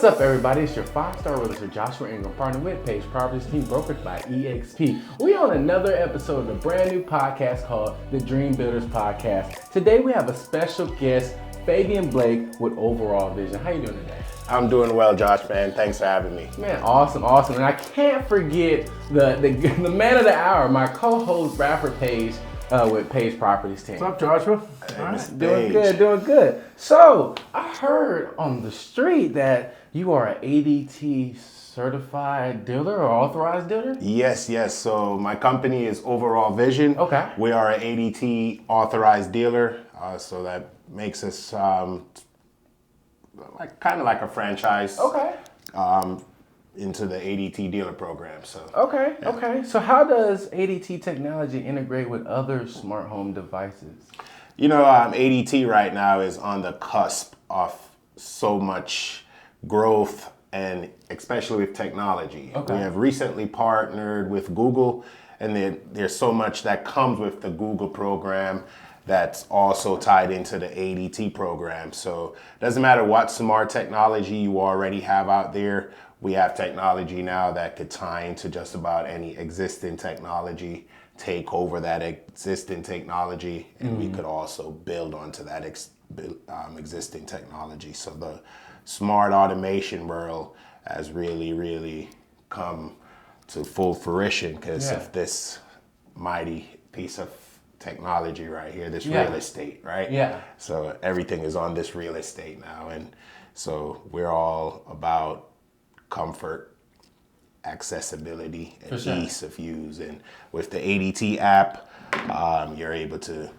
What's up, everybody? It's your five-star realtor Joshua Ingram, partnered with Page Properties Team, brokered by EXP. We on another episode of the brand new podcast called The Dream Builders Podcast. Today we have a special guest, Fabian Blake with Overall Vision. How you doing today? I'm doing well, Josh, man. Thanks for having me. Man, awesome. And I can't forget the man of the hour, my co-host, Bradford Page, with Page Properties Team. What's up, Joshua? Hey, Mr. Doing Page. good. So, I heard on the street that you are an ADT certified dealer or authorized dealer? Yes. So my company is Overall Vision. Okay. We are an ADT authorized dealer, so that makes us kind of like a franchise. Okay. Into the ADT dealer program. So. Okay. So how does ADT technology integrate with other smart home devices? You know, ADT right now is on the cusp of so much growth, and especially with technology. Okay. We have recently partnered with Google, and there's so much that comes with the Google program that's also tied into the ADT program. So it doesn't matter what smart technology you already have out there. We have technology now that could tie into just about any existing technology, take over that existing technology, and we could also build onto that existing technology. So the smart automation world has really come to full fruition because of this mighty piece of technology right here, this real estate, right? Yeah. So everything is on this real estate now, and so we're all about comfort, accessibility, and ease of use. And with the ADT app, you're able to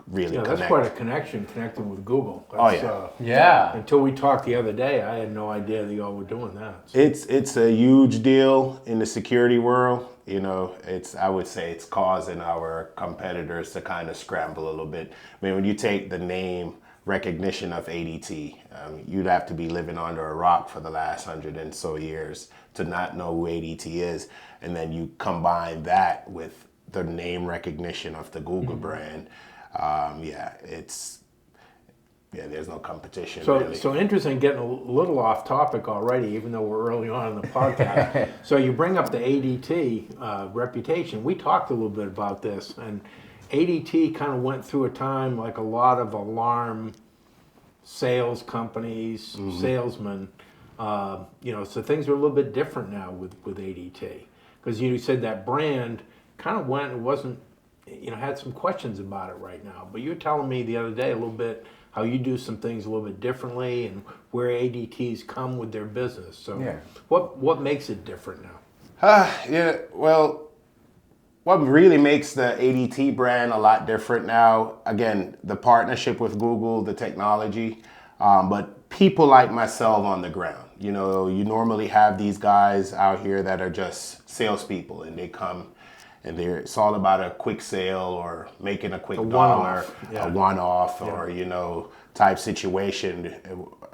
really connect. That's quite a connection, connecting with Google. Until we talked the other day, I had no idea that y'all were doing that. So. It's a huge deal in the security world. You know, I would say it's causing our competitors to kind of scramble a little bit. I mean, when you take the name recognition of ADT, you'd have to be living under a rock for the last 100 and so years to not know who ADT is. And then you combine that with the name recognition of the Google brand. There's no competition. Really. So interesting, getting a little off topic already, even though we're early on in the podcast. So you bring up the ADT reputation. We talked a little bit about this, and ADT kind of went through a time like a lot of alarm sales companies, salesmen. So things are a little bit different now with ADT, because you said that brand kind of went. It wasn't, had some questions about it right now. But you were telling me the other day a little bit how you do some things a little bit differently and where ADTs come with their business. So what makes it different now? What really makes the ADT brand a lot different now, again, the partnership with Google, the technology, but people like myself on the ground. You know, you normally have these guys out here that are just salespeople, and they come and it's all about a quick sale or making a quick dollar, a one-off, or, type situation.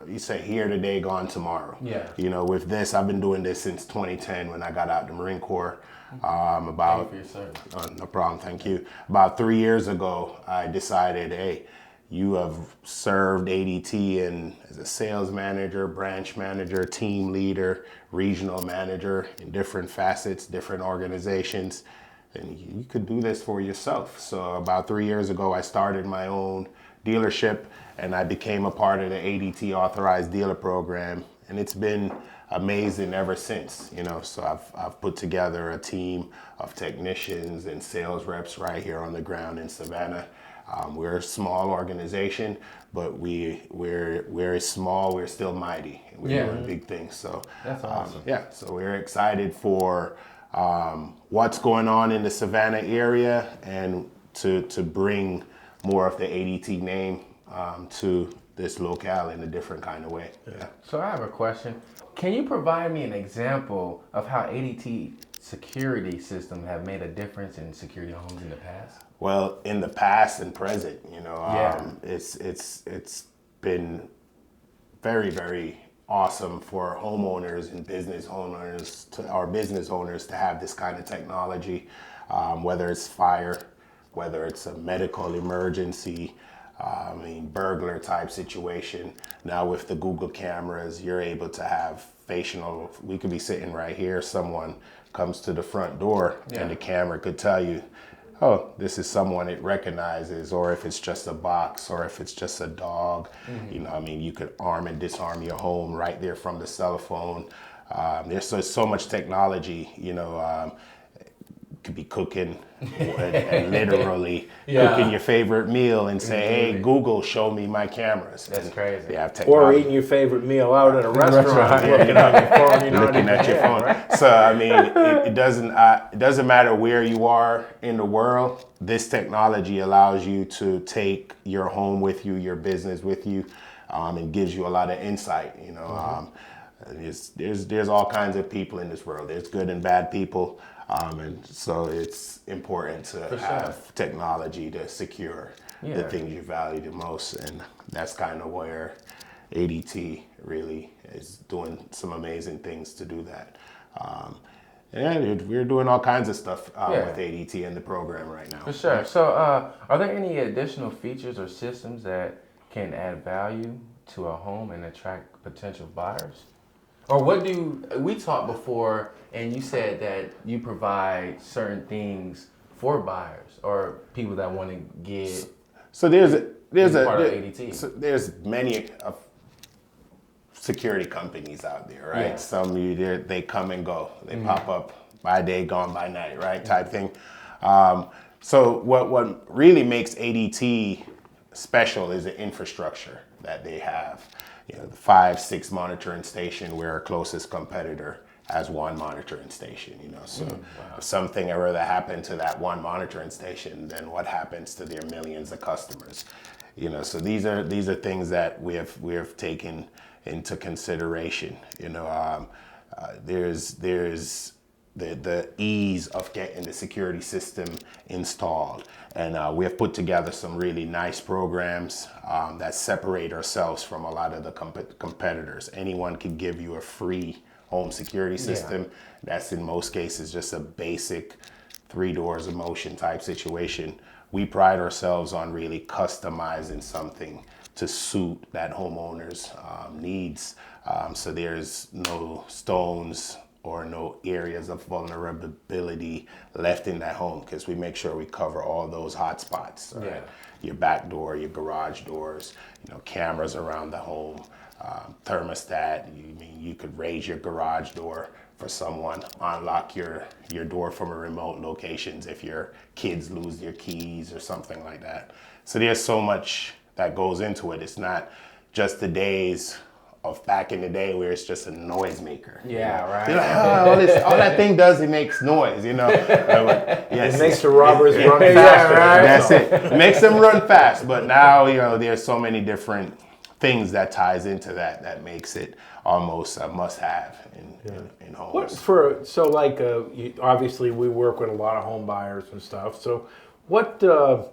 You say here today, gone tomorrow. Yeah. With this, I've been doing this since 2010 when I got out the Marine Corps. Thank you for your service. No problem, thank you. About 3 years ago, I decided, hey, you have served ADT as a sales manager, branch manager, team leader, regional manager in different facets, different organizations, and you could do this for yourself. So about 3 years ago, I started my own dealership, and I became a part of the ADT authorized dealer program, and it's been amazing ever since. So I've put together a team of technicians and sales reps right here on the ground in Savannah. We're a small organization, but we're small. We're still mighty. We're doing big things. So that's awesome. So we're excited for what's going on in the Savannah area, and to bring more of the ADT name to this locale in a different kind of way. Yeah. So I have a question. Can you provide me an example of how ADT security systems have made a difference in security homes in the past? Well, in the past and present, it's been very awesome for homeowners and business owners to have this kind of technology, whether it's fire, whether it's a medical emergency, burglar type situation. Now with the Google cameras, you're able to have facial, we could be sitting right here, someone comes to the front door and the camera could tell you, oh, this is someone it recognizes, or if it's just a box, or if it's just a dog. You could arm and disarm your home right there from the cell phone. There's so much technology, could be cooking and literally cooking your favorite meal and say, hey, Google, show me my cameras. That's crazy. They have technology. Or eating your favorite meal out at a restaurant, looking on your phone. Looking at your phone. Right? So, it doesn't matter where you are in the world. This technology allows you to take your home with you, your business with you, and gives you a lot of insight. There's all kinds of people in this world. There's good and bad people. And so it's important to have technology to secure the things you value the most. And that's kind of where ADT really is doing some amazing things to do that. We're doing all kinds of stuff with ADT in the program right now. For sure. So are there any additional features or systems that can add value to a home and attract potential buyers? Or what do we talked before, and you said that you provide certain things for buyers or people that want to get. So there's part of ADT. So there's many security companies out there, right? Yeah. Some they come and go, they pop up by day, gone by night, right? Type thing. So what really makes ADT special is the infrastructure that they have. The 5-6 monitoring station, we're our closest competitor has one monitoring station, So if something ever that happened to that one monitoring station, then what happens to their millions of customers? So these are things that we have taken into consideration. There's the ease of getting the security system installed. And we have put together some really nice programs that separate ourselves from a lot of the competitors. Anyone can give you a free home security system. That's in most cases just a basic 3 doors of motion type situation. We pride ourselves on really customizing something to suit that homeowner's needs. So there's no stones or no areas of vulnerability left in that home, because we make sure we cover all those hot spots. Right? Your back door, your garage doors, cameras around the home, thermostat. You could raise your garage door for someone, unlock your door from a remote locations if your kids lose their keys or something like that. So there's so much that goes into it. It's not just the days of back in the day where it's just a noisemaker. Right. All that thing does, it makes noise, It makes the robbers run faster. That's it. It makes them run fast. But now, there's so many different things that ties into that makes it almost a must-have in homes. Obviously we work with a lot of home buyers and stuff. So what a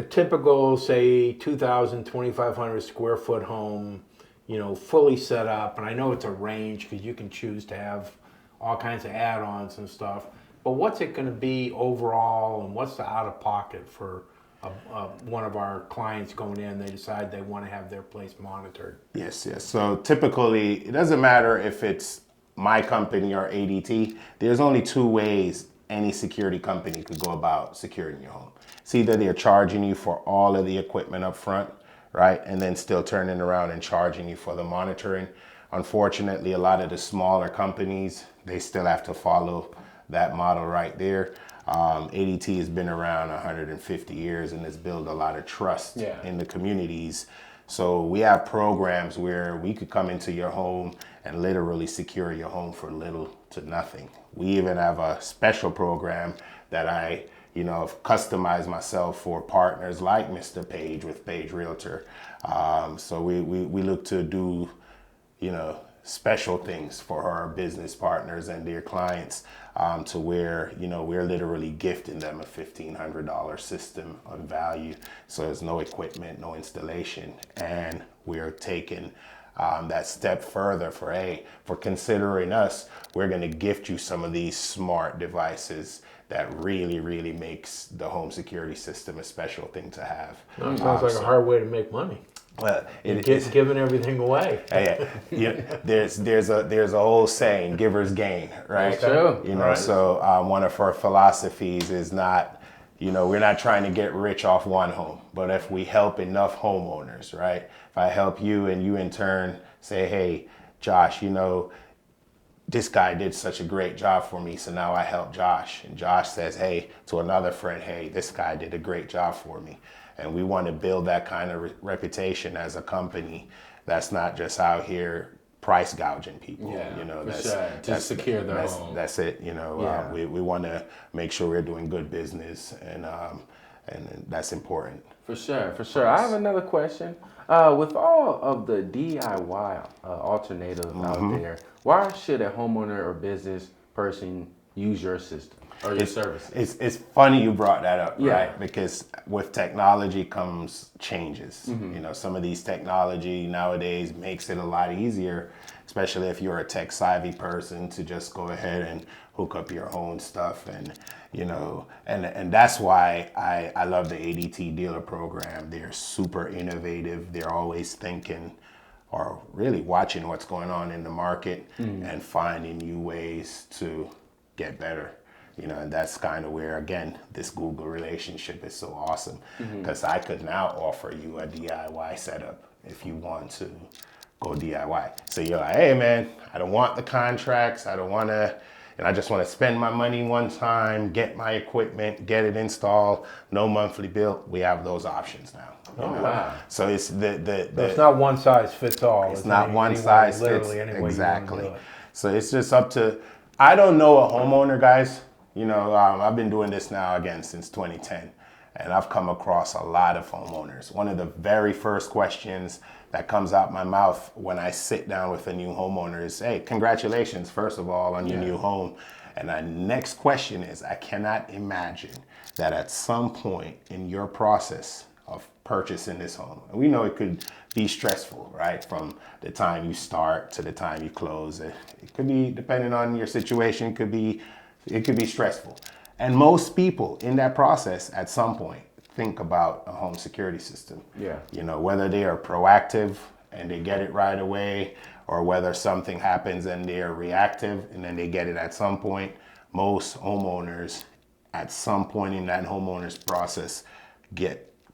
typical, say, 2,000, 2,500 square foot home, fully set up, and I know it's a range because you can choose to have all kinds of add-ons and stuff, but what's it going to be overall, and what's the out-of-pocket for one of our clients going in, they decide they want to have their place monitored? Yes. So typically, it doesn't matter if it's my company or ADT, there's only 2 ways any security company could go about securing your home. It's either they're charging you for all of the equipment up front, right? And then still turning around and charging you for the monitoring. Unfortunately, a lot of the smaller companies, they still have to follow that model right there. ADT has been around 150 years and has built a lot of trust in the communities. So we have programs where we could come into your home and literally secure your home for little to nothing. We even have a special program that I customized myself for partners like Mr. Page with Page Realtor. So we look to do, special things for our business partners and their clients, to where, we're literally gifting them a $1,500 system of value. So there's no equipment, no installation, and we're taking that step further for considering us, we're going to gift you some of these smart devices that really, really makes the home security system a special thing to have. It sounds like a hard way to make money. Well, it's giving everything away. There's a whole saying, "Givers gain," right? True. You know, so one of our philosophies is not, we're not trying to get rich off one home, but if we help enough homeowners, right? If I help you and you in turn say, "Hey, Josh, this guy did such a great job for me, so now I help Josh," and Josh says, "Hey," to another friend, "Hey, this guy did a great job for me." And we want to build that kind of reputation as a company that's not just out here price gouging people. To secure their home. That's it. We want to make sure we're doing good business, and that's important. For sure. I have another question. With all of the DIY alternatives out there, why should a homeowner or business person use your system or your services? It's funny you brought that up, right? Because with technology comes changes. Some of these technology nowadays makes it a lot easier, especially if you're a tech savvy person, to just go ahead and hook up your own stuff. And that's why I love the ADT dealer program. They're super innovative. They're always thinking or really watching what's going on in the market and finding new ways to get better. And that's kind of where, again, this Google relationship is so awesome, because I could now offer you a DIY setup if you want to go DIY. So you're like, "Hey man, I don't want the contracts. I don't want to, I just want to spend my money one time, get my equipment, get it installed, no monthly bill." We have those options now. Wow. So it's It's not one size fits all. It's not one size fits exactly. So it's just up to, I don't know a homeowner, guys. I've been doing this now again since 2010, and I've come across a lot of homeowners. One of the very first questions that comes out my mouth when I sit down with a new homeowner is, "Hey, congratulations, first of all, on your new home." And the next question is, I cannot imagine that at some point in your process of purchasing this home, and we know it could be stressful, right? From the time you start to the time you close. It could be, depending on your situation, it could be stressful. And most people in that process at some point think about a home security system. Whether they are proactive and they get it right away, or whether something happens and they are reactive and then they get it at some point. Most homeowners at some point in that homeowner's process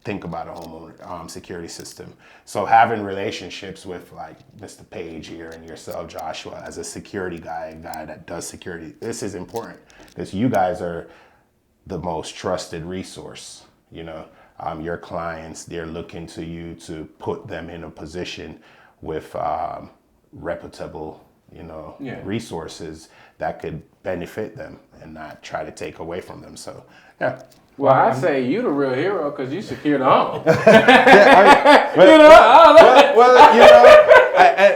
think about a homeowner security system. So having relationships with like Mr. Page here and yourself, Joshua, as a security guy, a guy that does security, this is important because you guys are the most trusted resource. Your clients, they're looking to you to put them in a position with reputable, resources that could benefit them and not try to take away from them. So, yeah. Well, I say you the real hero because you secured the home.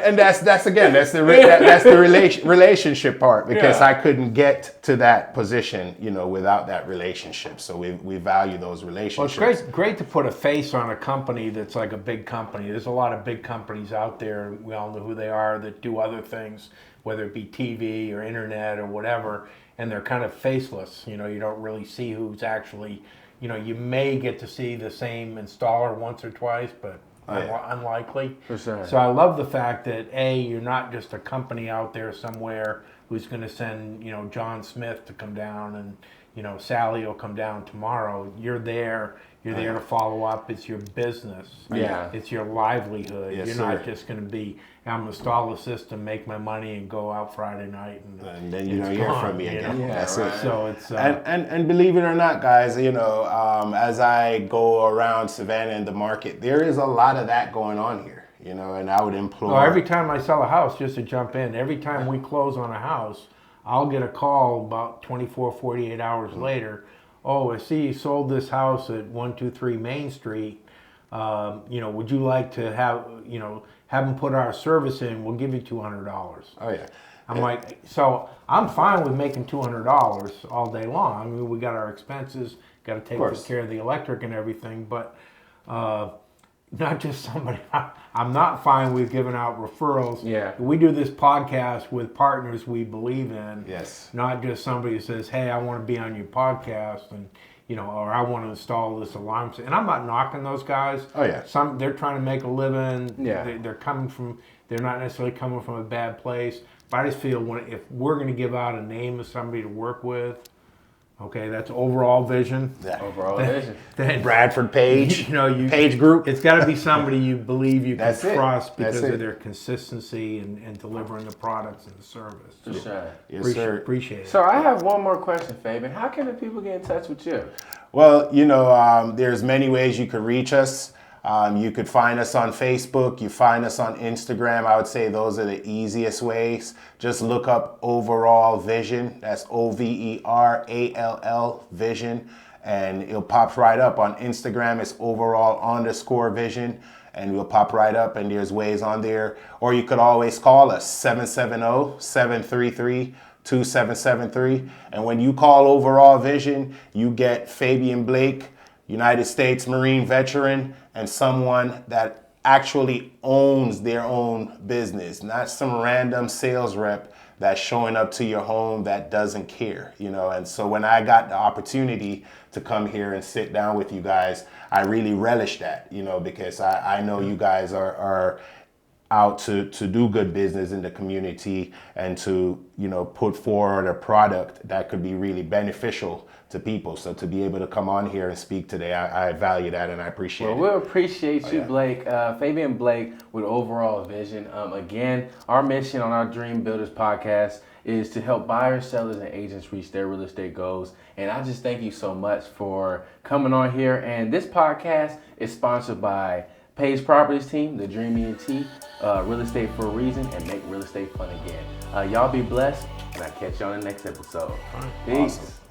And that's the relationship part, because I couldn't get to that position, without that relationship. So we value those relationships. Well, it's great to put a face on a company that's like a big company. There's a lot of big companies out there. We all know who they are that do other things, whether it be TV or internet or whatever. And they're kind of faceless. You don't really see who's actually, you may get to see the same installer once or twice, but unlikely. For sure. So I love the fact that you're not just a company out there somewhere who's going to send, John Smith to come down and, Sally will come down tomorrow. You're there. You're there to follow up. It's your business. Yeah. It's your livelihood. Yes, You're not just going to be, I'm going to install the system, make my money, and go out Friday night. And then you don't hear from me again. Yeah, that's right. it. So it's and believe it or not, guys, as I go around Savannah and the market, there is a lot of that going on here. And I would implore. Every time I sell a house, just to jump in, every time we close on a house, I'll get a call about 24, 48 hours later. "Oh, I see you sold this house at 123 Main Street. Would you like to have them put our service in? We'll give you $200. Oh yeah. I'm like, so I'm fine with making $200 all day long. I mean, we got our expenses, got to take care of the electric and everything, but not just somebody. I'm not fine with giving out referrals. Yeah. We do this podcast with partners we believe in. Yes. Not just somebody who says, "Hey, I want to be on your podcast," and or I want to install this alarm system. And I'm not knocking those guys. Oh yeah. They're trying to make a living. Yeah. They're not necessarily coming from a bad place. But I just feel if we're going to give out a name of somebody to work with, okay, that's overall vision. Yeah. Overall vision. Then Bradford Page. Page Group. It's got to be somebody you believe you can That's it. trust because That's it. of their consistency and delivering the products and the service. For sure. Yes, sir. Appreciate it. So I have one more question, Fabian. How can the people get in touch with you? Well, there's many ways you could reach us. You could find us on Facebook. You find us on Instagram. I would say those are the easiest ways. Just look up Overall Vision. That's OVERALL Vision. And it'll pop right up. On Instagram, it's overall_vision. And we'll pop right up, and there's ways on there. Or you could always call us, 770-733-2773. And when you call Overall Vision, you get Fabian Blake, United States Marine veteran, and someone that actually owns their own business, not some random sales rep that's showing up to your home that doesn't care, And so when I got the opportunity to come here and sit down with you guys, I really relish that, because I know you guys are out to do good business in the community and to, put forward a product that could be really beneficial to people. So to be able to come on here and speak today, I value that and I appreciate it. Well, we appreciate you, Blake. Fabian Blake with Overall Vision. Again, our mission on our Dream Builders podcast is to help buyers, sellers, and agents reach their real estate goals. And I just thank you so much for coming on here. And this podcast is sponsored by Page Properties team, TheDream E.N.T, Real Estate for a Reason, and Make Real Estate Fun Again. Y'all be blessed, and I'll catch you on the next episode. Peace. Awesome.